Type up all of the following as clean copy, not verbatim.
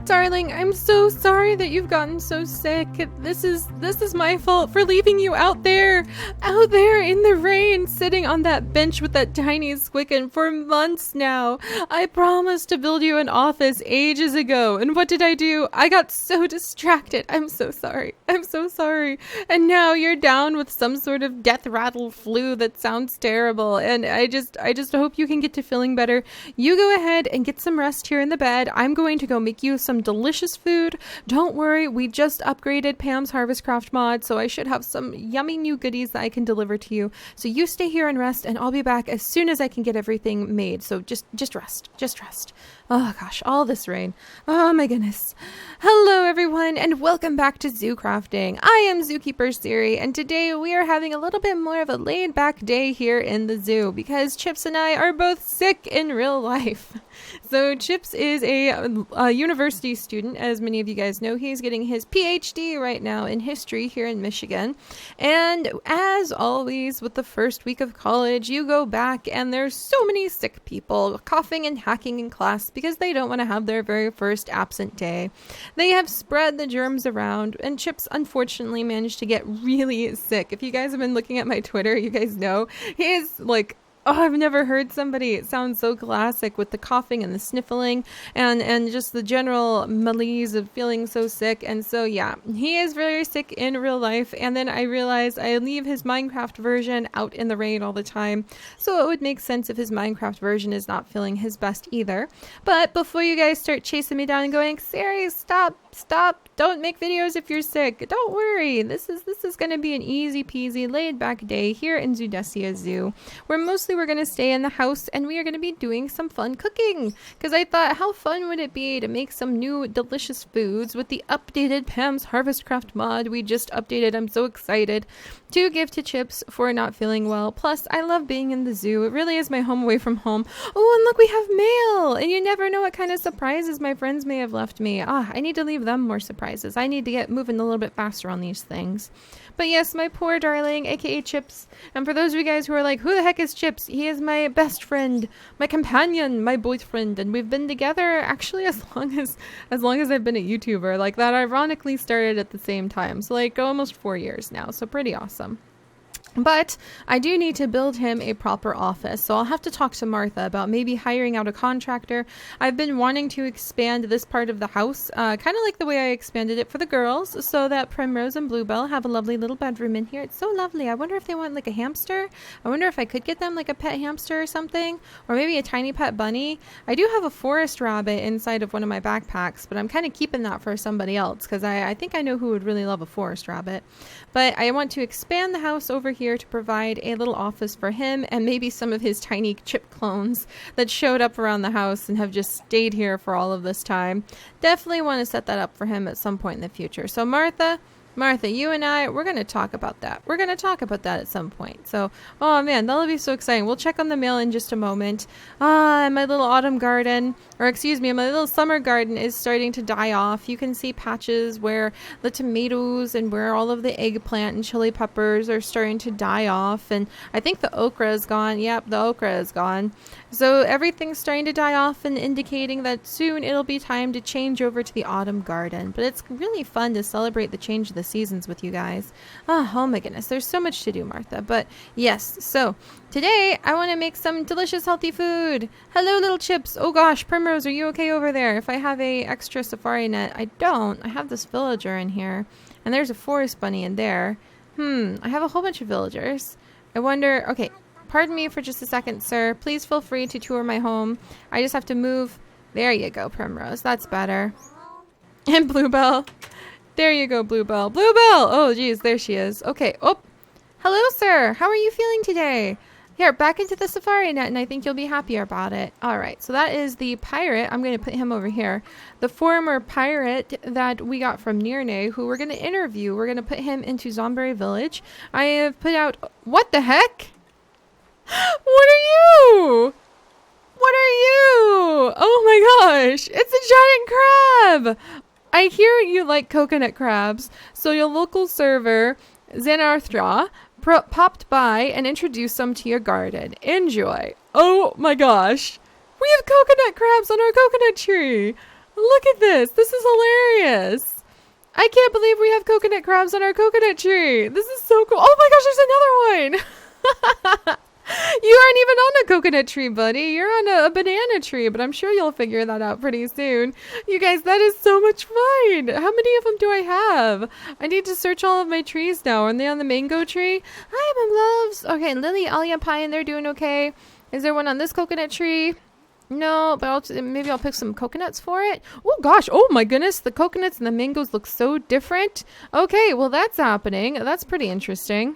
Darling, I'm so sorry that you've gotten so sick. This is my fault for leaving you out there in the rain, sitting on that bench with that tiny squicken for months now. I promised to build you an office ages ago, and what did I do? I got so distracted. I'm so sorry. And now you're down with some sort of death rattle flu that sounds terrible, and I just hope you can get to feeling better. You go ahead and get some rest here in the bed. I'm going to go make you some delicious food. Don't worry, we just upgraded Pam's Harvest Craft mod, so I should have some yummy new goodies that I can deliver to you. So you stay here and rest, and I'll be back as soon as I can get everything made. So just rest. Oh gosh, all this rain. Oh my goodness. Hello everyone, and welcome back to Zoo Crafting. I am Zookeeper Seri, and today we are having a little bit more of a laid back day here in the zoo because Chips and I are both sick in real life. So Chips is a university student, as many of you guys know. He's getting his PhD right now in history here in Michigan. And as always, with the first week of college, you go back and there's so many sick people coughing and hacking in class because they don't want to have their very first absent day. They have spread the germs around, and Chips unfortunately managed to get really sick. If you guys have been looking at my Twitter, you guys know he is like, oh, I've never heard somebody. It sounds so classic with the coughing and the sniffling and just the general malaise of feeling so sick. And so, yeah, he is very sick in real life. And then I realized I leave his Minecraft version out in the rain all the time. So it would make sense if his Minecraft version is not feeling his best either. But before you guys start chasing me down and going, Seri, stop. Don't make videos if you're sick. Don't worry. This is going to be an easy peasy laid back day here in Zoodesia Zoo, where mostly we're going to stay in the house and we are going to be doing some fun cooking. Because I thought, how fun would it be to make some new delicious foods with the updated Pam's Harvest Craft mod we just updated. I'm so excited to give to Chips for not feeling well. Plus, I love being in the zoo. It really is my home away from home. Oh, and look, we have mail. And you never know what kind of surprises my friends may have left me. I need to leave them more surprises. I need to get moving a little bit faster on these things. But yes, my poor darling, aka Chips. And for those of you guys who are like, who the heck is Chips? He is my best friend, my companion, my boyfriend, and we've been together actually as long as I've been a YouTuber. Like, that ironically started at the same time. So like almost 4 years now. So pretty awesome. But I do need to build him a proper office, so I'll have to talk to Martha about maybe hiring out a contractor. I've been wanting to expand this part of the house, kind of like the way I expanded it for the girls, so that Primrose and Bluebell have a lovely little bedroom in here. It's so lovely. I wonder if they want like a hamster. I wonder if I could get them like a pet hamster or something, or maybe a tiny pet bunny. I do have a forest rabbit inside of one of my backpacks, but I'm kind of keeping that for somebody else because I think I know who would really love a forest rabbit. But I want to expand the house over here to provide a little office for him and maybe some of his tiny Chip clones that showed up around the house and have just stayed here for all of this time. Definitely want to set that up for him at some point in the future. So Martha, you and I, we're going to talk about that. We're going to talk about that at some point. So, oh man, that'll be so exciting. We'll check on the mail in just a moment. My little autumn garden, or excuse me, my little summer garden is starting to die off. You can see patches where the tomatoes and where all of the eggplant and chili peppers are starting to die off. And I think the okra is gone. Yep, the okra is gone. So everything's starting to die off and indicating that soon it'll be time to change over to the autumn garden. But it's really fun to celebrate the change of the seasons with you guys. Oh my goodness, there's so much to do, Martha. But yes, so today I want to make some delicious healthy food. Hello, little Chips. Oh gosh, Primrose, are you okay over there? If I have a extra safari net, I don't. I have this villager in here, and there's a forest bunny in there. I have a whole bunch of villagers. I wonder, okay, pardon me for just a second, sir. Please feel free to tour my home. I just have to move. There you go, Primrose. That's better. And Bluebell. There you go, Bluebell. Bluebell! Oh, geez, there she is. Okay. Oh, hello, sir. How are you feeling today? Here, back into the safari net, and I think you'll be happier about it. All right, so that is the pirate. I'm going to put him over here. The former pirate that we got from Nirne, who we're going to interview. We're going to put him into Zomberry Village. I have put out... What the heck? What are you? What are you? Oh my gosh, it's a giant crab. I hear you like coconut crabs, so your local server, Zenarthra, popped by and introduced some to your garden. Enjoy. Oh my gosh. We have coconut crabs on our coconut tree. Look at this. This is hilarious. I can't believe we have coconut crabs on our coconut tree. This is so cool. Oh my gosh, there's another one. You aren't even on a coconut tree, buddy. You're on a banana tree, but I'm sure you'll figure that out pretty soon. You guys, that is so much fun. How many of them do I have? I need to search all of my trees now. Are they on the mango tree? Hi, my loves. Okay, Lily, Alia, Pine, they're doing okay. Is there one on this coconut tree? No, but maybe I'll pick some coconuts for it. Oh gosh, oh my goodness, the coconuts and the mangoes look so different. Okay, well that's happening. That's pretty interesting.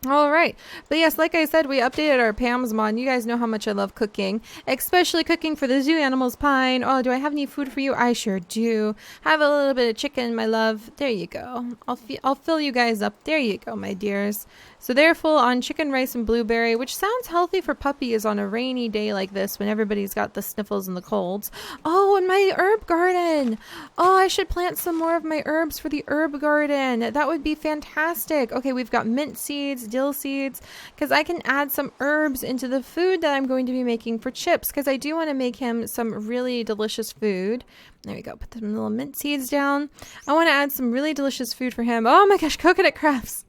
All right. But yes, like I said, we updated our Pam's mod. You guys know how much I love cooking, especially cooking for the zoo animals, Pine. Oh, do I have any food for you? I sure do. Have a little bit of chicken, my love. There you go. I'll fill you guys up. There you go, my dears. So they're full on chicken, rice, and blueberry, which sounds healthy for puppies on a rainy day like this when everybody's got the sniffles and the colds. Oh, and my herb garden. Oh, I should plant some more of my herbs for the herb garden. That would be fantastic. Okay, we've got mint seeds, dill seeds, because I can add some herbs into the food that I'm going to be making for Chips, because I do want to make him some really delicious food. There we go. Put some little mint seeds down. I want to add some really delicious food for him. Oh my gosh, coconut crafts.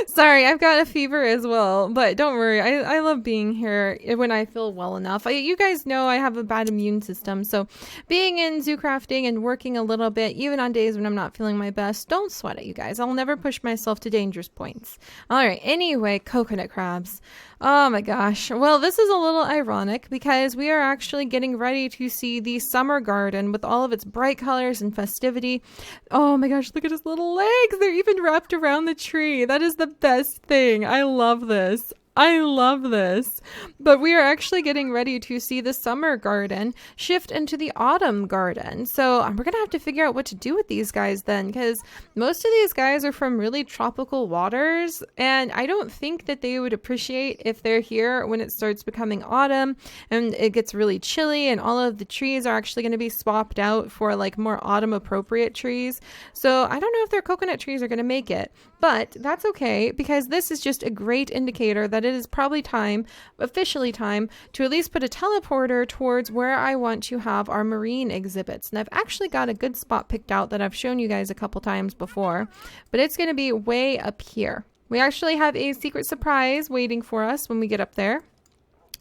Sorry, I've got a fever as well, but don't worry. I love being here when I feel well enough. You guys know I have a bad immune system, so being in zoo crafting and working a little bit, even on days when I'm not feeling my best, don't sweat it, you guys. I'll never push myself to dangerous points. All right, anyway, coconut crabs. Oh my gosh. Well, this is a little ironic because we are actually getting ready to see the summer garden with all of its bright colors and festivity. Oh my gosh, look at his little legs. They're even wrapped around the tree. That is the best thing. I love this. I love this. But we are actually getting ready to see the summer garden shift into the autumn garden. So we're going to have to figure out what to do with these guys then, because most of these guys are from really tropical waters. And I don't think that they would appreciate if they're here when it starts becoming autumn and it gets really chilly and all of the trees are actually going to be swapped out for like more autumn appropriate trees. So I don't know if their coconut trees are going to make it, but that's okay because this is just a great indicator that it is probably officially time, to at least put a teleporter towards where I want to have our marine exhibits. And I've actually got a good spot picked out that I've shown you guys a couple times before, but it's going to be way up here. We actually have a secret surprise waiting for us when we get up there.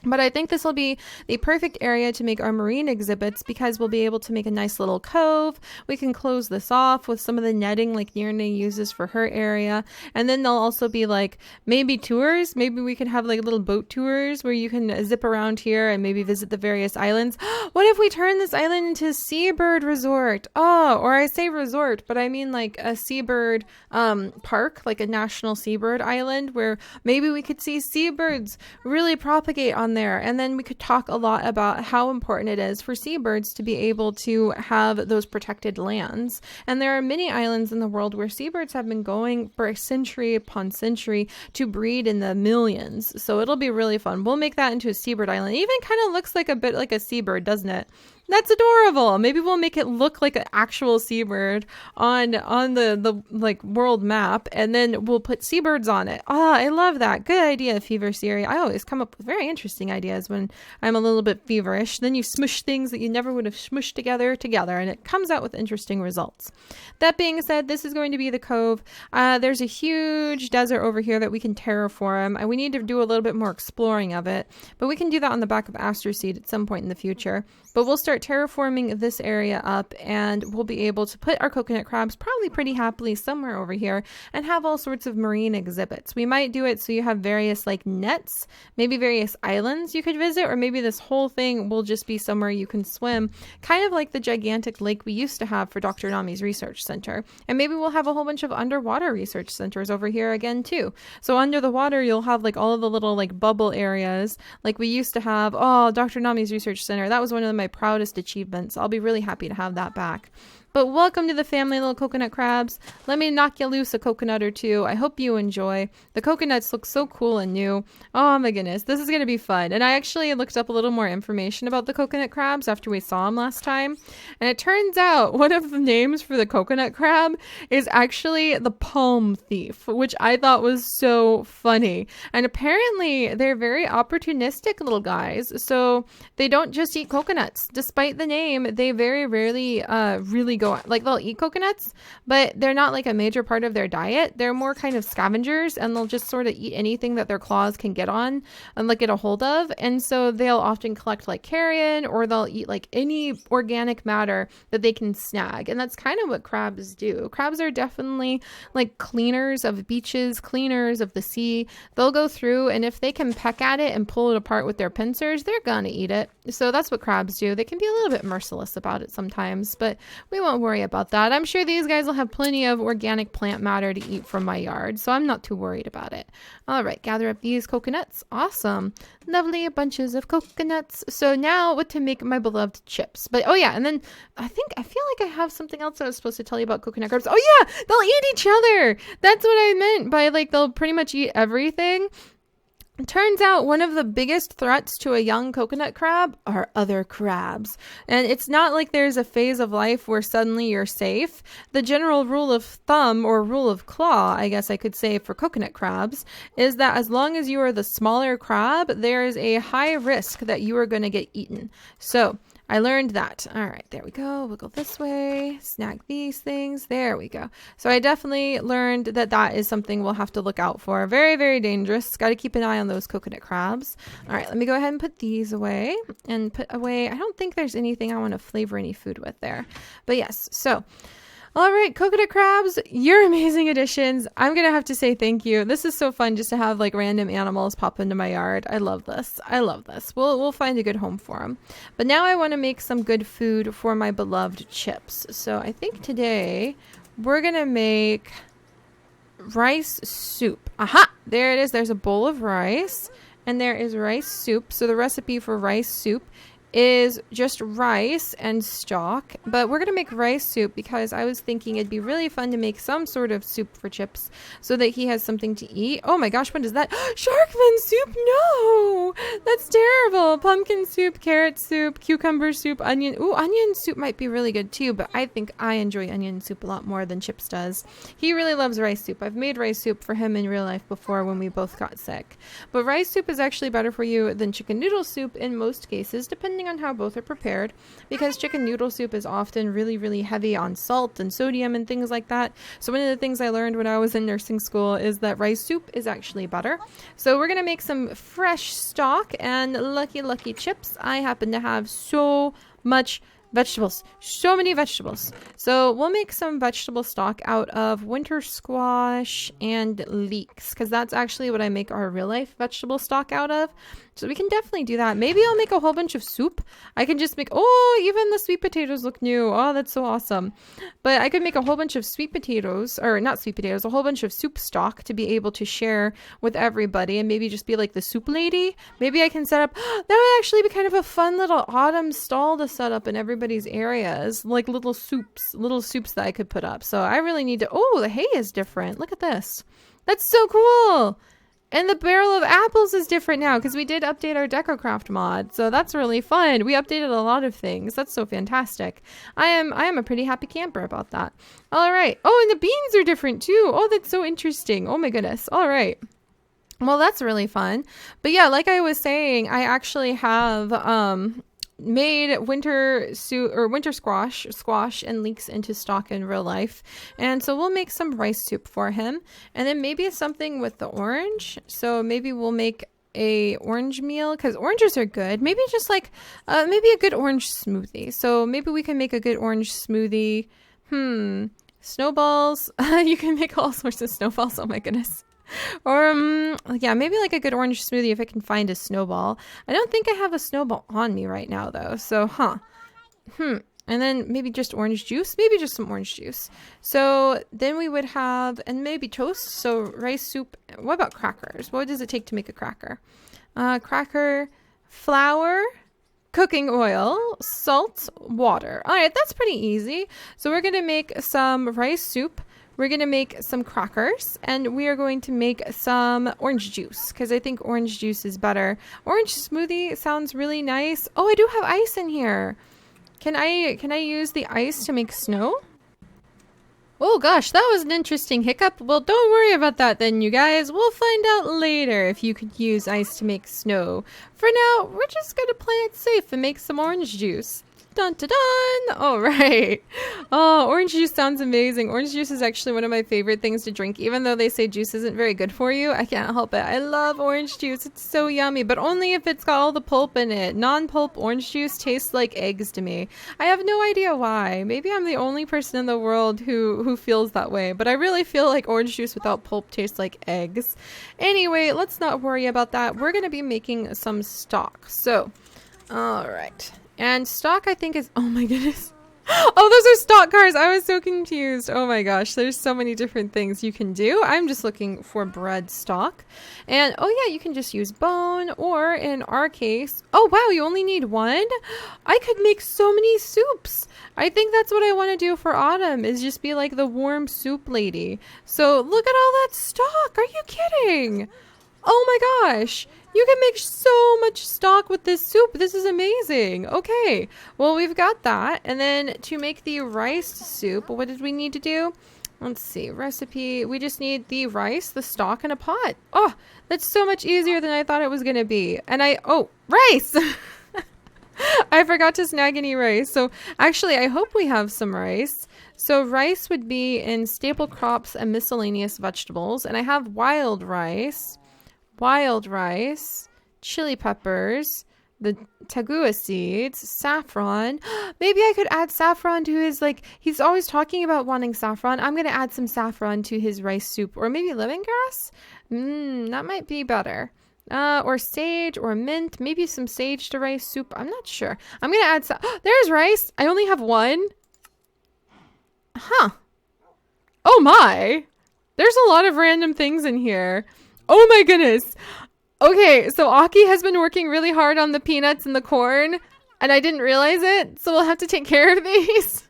But I think this will be the perfect area to make our marine exhibits because we'll be able to make a nice little cove. We can close this off with some of the netting like Nirna uses for her area. And then there'll also be like maybe tours. Maybe we can have like little boat tours where you can zip around here and maybe visit the various islands. What if we turn this island into a seabird resort? Oh, or I say resort, but I mean like a seabird park, like a national seabird island where maybe we could see seabirds really propagate on there, and then we could talk a lot about how important it is for seabirds to be able to have those protected lands. And there are many islands in the world where seabirds have been going for a century upon century to breed in the millions, so it'll be really fun. We'll make that into a seabird island. It even kind of looks like a bit like a seabird, doesn't it? That's adorable. Maybe we'll make it look like an actual seabird on the like world map, and then we'll put seabirds on it. I love that. Good idea, Fever Seri. I always come up with very interesting ideas when I'm a little bit feverish. Then you smush things that you never would have smushed together, and it comes out with interesting results. That being said, this is going to be the cove. There's a huge desert over here that we can terraform, and we need to do a little bit more exploring of it, but we can do that on the back of Astroseed at some point in the future. But we'll start terraforming this area up, and we'll be able to put our coconut crabs probably pretty happily somewhere over here and have all sorts of marine exhibits. We might do it so you have various like nets, maybe various islands you could visit, or maybe this whole thing will just be somewhere you can swim, kind of like the gigantic lake we used to have for Dr. Nami's research center. And maybe we'll have a whole bunch of underwater research centers over here again too. So under the water you'll have like all of the little like bubble areas like we used to have. Oh, Dr. Nami's research center, that was one of my proudest achievements. I'll be really happy to have that back. But welcome to the family, little coconut crabs. Let me knock you loose a coconut or two. I hope you enjoy. The coconuts look so cool and new. Oh my goodness, this is going to be fun. And I actually looked up a little more information about the coconut crabs after we saw them last time. And it turns out one of the names for the coconut crab is actually the palm thief, which I thought was so funny. And apparently they're very opportunistic little guys. So they don't just eat coconuts. Despite the name, they very rarely really go, like they'll eat coconuts, but they're not like a major part of their diet. They're more kind of scavengers, and they'll just sort of eat anything that their claws can get on and like get a hold of. And so they'll often collect like carrion, or they'll eat like any organic matter that they can snag. And that's kind of what crabs do. Crabs are definitely like cleaners of beaches, cleaners of the sea. They'll go through, and if they can peck at it and pull it apart with their pincers, they're gonna eat it. So that's what crabs do. They can be a little bit merciless about it sometimes, but we won't worry about that. I'm sure these guys will have plenty of organic plant matter to eat from my yard, so I'm not too worried about it. All right, gather up these coconuts. Awesome. Lovely bunches of coconuts. So now what to make my beloved chips. But oh yeah, and then I feel like I have something else I was supposed to tell you about coconut crabs. Oh yeah, they'll eat each other. That's what I meant by like they'll pretty much eat everything. It turns out one of the biggest threats to a young coconut crab are other crabs. And it's not like there's a phase of life where suddenly you're safe. The general rule of thumb, or rule of claw, I guess I could say, for coconut crabs is that as long as you are the smaller crab, there is a high risk that you are going to get eaten. So I learned that. All right, there we go. We'll go this way, snag these things. There we go. So I definitely learned that that is something we'll have to look out for. Very, very dangerous. Got to keep an eye on those coconut crabs. All right, let me go ahead and put these away and put away. I don't think there's anything I want to flavor any food with there. But yes, so all right, coconut crabs, you're amazing additions. I'm going to have to say thank you. This is so fun just to have like random animals pop into my yard. I love this. I love this. We'll find a good home for them. But now I want to make some good food for my beloved chips. So I think today we're going to make rice soup. Aha, there it is. There's a bowl of rice and there is rice soup. So the recipe for rice soup is just rice and stock, but we're going to make rice soup because I was thinking it'd be really fun to make some sort of soup for Chips so that he has something to eat. Oh my gosh, what is that? Shark fin soup? No, that's terrible. Pumpkin soup, carrot soup, cucumber soup, onion. Ooh, onion soup might be really good too, but I think I enjoy onion soup a lot more than Chips does. He really loves rice soup. I've made rice soup for him in real life before when we both got sick. But rice soup is actually better for you than chicken noodle soup in most cases, depending on how both are prepared, because chicken noodle soup is often really, really heavy on salt and sodium and things like that. So one of the things I learned when I was in nursing school is that rice soup is actually better. So we're going to make some fresh stock, and lucky Chips, I happen to have so much vegetables, so many vegetables. So we'll make some vegetable stock out of winter squash and leeks, because that's actually what I make our real life vegetable stock out of. So we can definitely do that. Maybe I'll make a whole bunch of soup. I can just make, oh, even the sweet potatoes look new. Oh, that's so awesome. But I could make a whole bunch of sweet potatoes, or not sweet potatoes, a whole bunch of soup stock to be able to share with everybody, and maybe just be like the soup lady. Maybe I can set up, that would actually be kind of a fun little autumn stall to set up in everybody's areas, like little soups that I could put up. So I really need to, oh, the hay is different. Look at this. That's so cool. And the barrel of apples is different now because we did update our DecoCraft mod. So that's really fun. We updated a lot of things. That's so fantastic. I am a pretty happy camper about that. All right. Oh, and the beans are different too. Oh, that's so interesting. Oh my goodness. All right. Well, that's really fun. But yeah, like I was saying, I actually have made winter squash and leeks into stock in real life, and so we'll make some rice soup for him, and then maybe something with the orange. So maybe we'll make a orange meal because oranges are good. Maybe just like maybe a good orange smoothie. So maybe we can make a good orange smoothie. Snowballs. You can make all sorts of snowballs. Oh my goodness. Or yeah, maybe like a good orange smoothie if I can find a snowball. I don't think I have a snowball on me right now though. So and then maybe just orange juice, maybe just some orange juice. So then we would have, and maybe toast. So rice soup. What about crackers? What does it take to make a cracker? Cracker, flour, cooking oil, salt, water. All right, that's pretty easy. So we're going to make some rice soup. We're going to make some crackers, and we are going to make some orange juice because I think orange juice is better. Orange smoothie sounds really nice. Oh, I do have ice in here. Can I use the ice to make snow? Oh gosh, that was an interesting hiccup. Well, don't worry about that then, you guys. We'll find out later if you could use ice to make snow. For now, we're just gonna play it safe and make some orange juice. Dun dun dun! All right. Oh, orange juice sounds amazing. Orange juice is actually one of my favorite things to drink, even though they say juice isn't very good for you. I can't help it. I love orange juice. It's so yummy, but only if it's got all the pulp in it. Non-pulp orange juice tastes like eggs to me. I have no idea why. Maybe I'm the only person in the world who feels that way, but I really feel like orange juice without pulp tastes like eggs. Anyway, let's not worry about that. We're going to be making some stock. So, all right. And stock, I think, is... Oh, my goodness. Oh, those are stock cars. I was so confused. Oh, my gosh. There's so many different things you can do. I'm just looking for bread stock. And, oh, yeah, you can just use bone. Or, in our case... Oh, wow, you only need one? I could make so many soups. I think that's what I want to do for autumn, is just be like the warm soup lady. So, look at all that stock. Are you kidding? Oh, my gosh. You can make so much stock with this soup. This is amazing. Okay, well, we've got that. And then to make the rice soup, what did we need to do? Let's see, recipe. We just need the rice, the stock, and a pot. Oh, that's so much easier than I thought it was going to be. And oh, rice! I forgot to snag any rice. So actually, I hope we have some rice. So rice would be in staple crops and miscellaneous vegetables. And I have wild rice, chili peppers, the tagua seeds, saffron. Maybe I could add saffron to his, he's always talking about wanting saffron. I'm going to add some saffron to his rice soup. Or maybe lemongrass? That might be better. Or sage or mint. Maybe some sage to rice soup. I'm not sure. I'm going to add some. There's rice. I only have one. Huh. Oh my. There's a lot of random things in here. Oh my goodness. Okay, so Aki has been working really hard on the peanuts and the corn, and I didn't realize it, so we'll have to take care of these.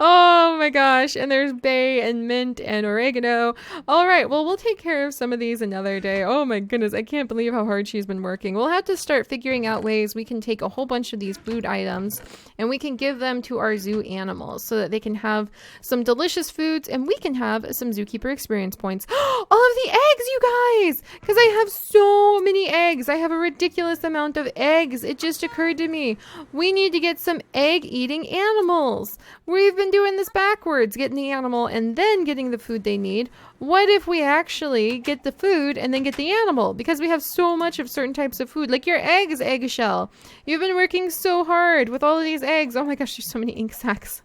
Oh my gosh, and there's bay and mint and oregano. All right, well, we'll take care of some of these another day. Oh my goodness, I can't believe how hard she's been working. We'll have to start figuring out ways we can take a whole bunch of these food items and we can give them to our zoo animals so that they can have some delicious foods and we can have some zookeeper experience points. All of the eggs, you guys, because I have so many eggs. I have a ridiculous amount of eggs. It just occurred to me, we need to get some egg-eating animals. We've been doing this backwards, getting the animal and then getting the food they need. What if we actually get the food and then get the animal? Because we have so much of certain types of food, like your eggs, eggshell. You've been working so hard with all of these eggs. Oh my gosh, there's so many ink sacs.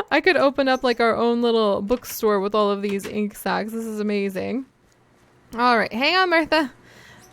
I could open up like our own little bookstore with all of these ink sacs. This is amazing. All right, hang on, Martha.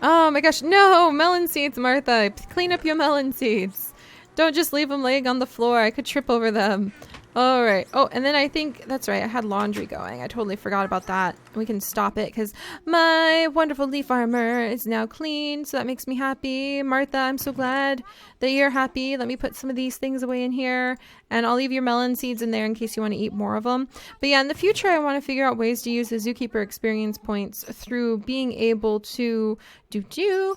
Oh my gosh, no, melon seeds, Martha. Clean up your melon seeds. Don't just leave them laying on the floor. I could trip over them. All right. Oh, and then I think that's right. I had laundry going. I totally forgot about that. We can stop it because my wonderful leaf armor is now clean. So that makes me happy. Martha, I'm so glad that you're happy. Let me put some of these things away in here and I'll leave your melon seeds in there in case you want to eat more of them. But yeah, in the future, I want to figure out ways to use the zookeeper experience points through being able to use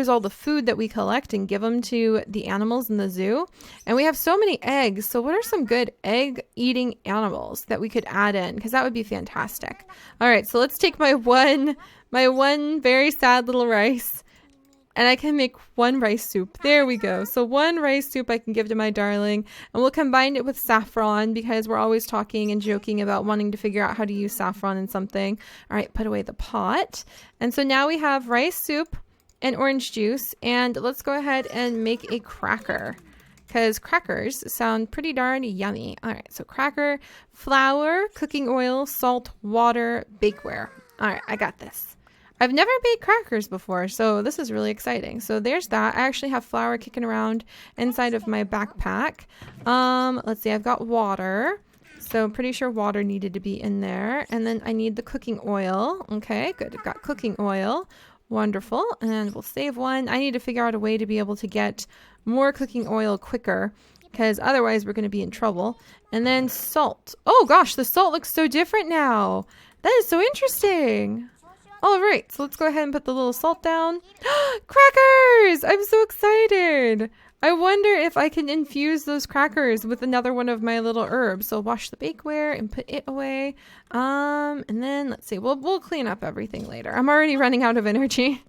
all the food that we collect and give them to the animals in the zoo. And we have so many eggs. So what are some good egg eating animals that we could add in? Because that would be fantastic. All right, so let's take my one very sad little rice and I can make one rice soup. There we go. So one rice soup I can give to my darling, and we'll combine it with saffron because we're always talking and joking about wanting to figure out how to use saffron in something. All right, put away the pot. And so now we have rice soup and orange juice, and let's go ahead and make a cracker because crackers sound pretty darn yummy. All right, so cracker, flour, cooking oil, salt, water, bakeware. All right, I got this. I've never baked crackers before, so this is really exciting. So there's that. I actually have flour kicking around inside of my backpack. Let's see, I've got water. So I'm pretty sure water needed to be in there. And then I need the cooking oil. Okay, good. I've got cooking oil, Wonderful. And we'll save one. I need to figure out a way to be able to get more cooking oil quicker, because otherwise we're going to be in trouble. And then salt. Oh gosh, the salt looks so different now. That is so interesting. All right, so let's go ahead and put the little salt down. Crackers! I'm so excited. I wonder if I can infuse those crackers with another one of my little herbs. So wash the bakeware and put it away. And then let's see, we'll clean up everything later. I'm already running out of energy.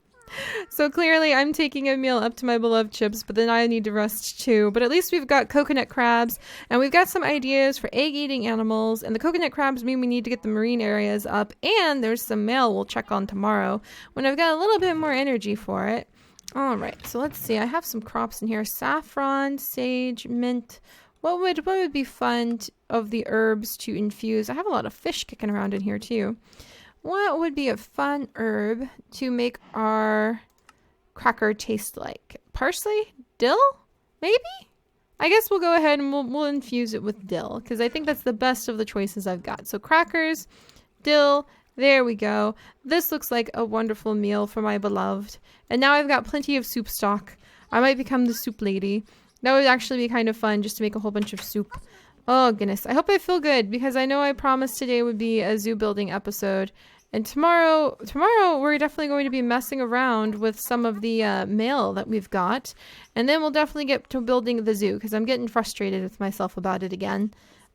So clearly I'm taking a meal up to my beloved chips, but then I need to rest too. But at least we've got coconut crabs, and we've got some ideas for egg-eating animals. And the coconut crabs mean we need to get the marine areas up. And there's some mail we'll check on tomorrow when I've got a little bit more energy for it. All right, so let's see. I have some crops in here: saffron, sage, mint. What would be fun of the herbs to infuse? I have a lot of fish kicking around in here too. What would be a fun herb to make our cracker taste like? Parsley? Dill? Maybe? I guess we'll go ahead and we'll infuse it with dill, because I think that's the best of the choices I've got. So crackers, dill, there we go. This looks like a wonderful meal for my beloved. And now I've got plenty of soup stock. I might become the soup lady. That would actually be kind of fun, just to make a whole bunch of soup. Oh, goodness. I hope I feel good, because I know I promised today would be a zoo building episode. And tomorrow we're definitely going to be messing around with some of the mail that we've got. And then we'll definitely get to building the zoo, because I'm getting frustrated with myself about it again.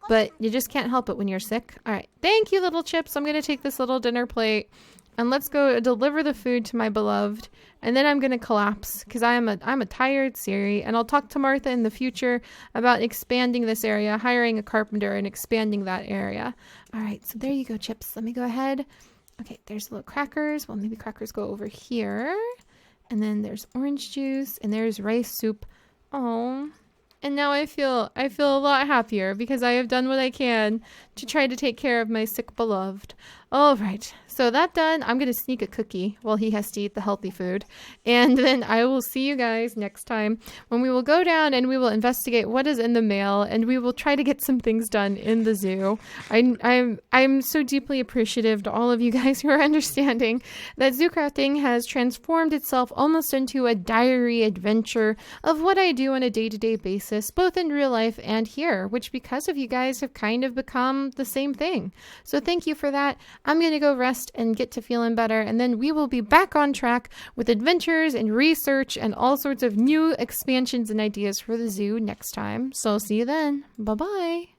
But you just can't help it when you're sick. All right. Thank you, little chips. I'm going to take this little dinner plate. And let's go deliver the food to my beloved. And then I'm going to collapse, because I'm a tired Seri. And I'll talk to Martha in the future about expanding this area, hiring a carpenter and expanding that area. All right, so there you go, chips. Let me go ahead. Okay, there's little crackers. Well, maybe crackers go over here. And then there's orange juice, and there's rice soup. Oh. And now I feel a lot happier, because I have done what I can to try to take care of my sick beloved. All right. So that done, I'm going to sneak a cookie while he has to eat the healthy food. And then I will see you guys next time, when we will go down and we will investigate what is in the mail, and we will try to get some things done in the zoo. I'm so deeply appreciative to all of you guys who are understanding that zoo crafting has transformed itself almost into a diary adventure of what I do on a day-to-day basis, both in real life and here, which because of you guys have kind of become the same thing. So thank you for that. I'm going to go rest and get to feeling better, and then we will be back on track with adventures and research and all sorts of new expansions and ideas for the zoo next time. So see you then. Bye-bye.